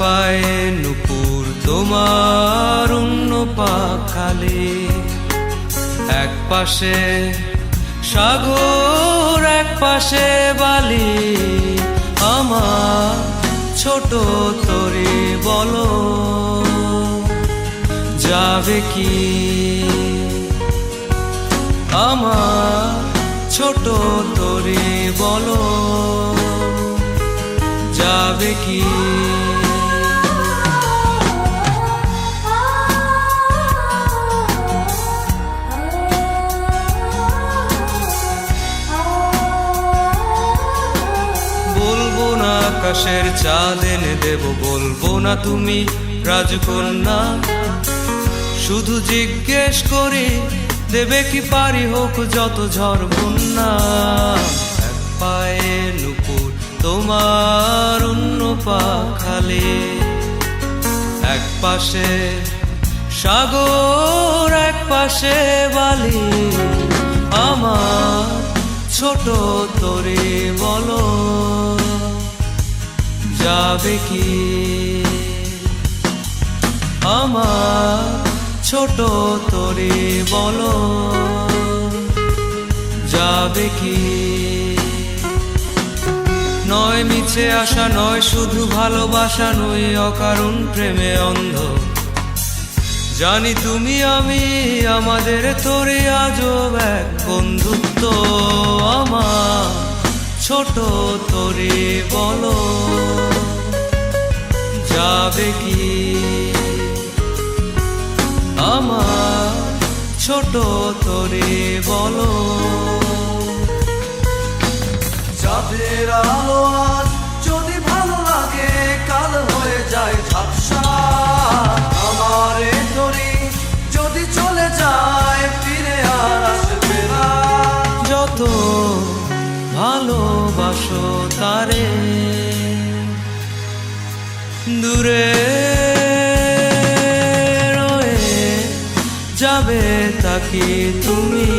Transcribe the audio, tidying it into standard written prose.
পায়ে নুপুর তোমার অন্য পাখালি, এক পাশে সাগর এক পাশে বালি, আমার ছোট তরি বলো যাবে কি? আমার ছোট তরি বলো যাবে কি? বলবো না আকাশের চাঁদ এনে দেব, বলবো না তুমি রাজকন্যা, শুধু জিজ্ঞেস করি দেবে কি পারি হোক যত ঝড় বন্যা। এক পায়ে নুপুর তোমার অন্য পাখালি, এক পাশে সাগর এক পাশে বালি, আমার ছোট তরি বলো যাবে কি? আমার ছোট তরি বলো যাবে কি? নয় মিছে আশা নয় শুধু ভালোবাসা, নই অকারণ প্রেমে অন্ধ, জানি তুমি আমি আমাদের তোরে আজব এক বন্ধুত্ব। আমার ছোট তরি বলো যাবে কি? আমার ছোট তরি বলো চাঁদের আলো আজ যদি ভালো লাগে কাল হয়ে যায় ঝাপসা, আমার এ তরি যদি চলে যায় ফিরে আর আসবে না। যত ভালোবাসো তারে দূরে রয়ে যাবে তাকি তুমি।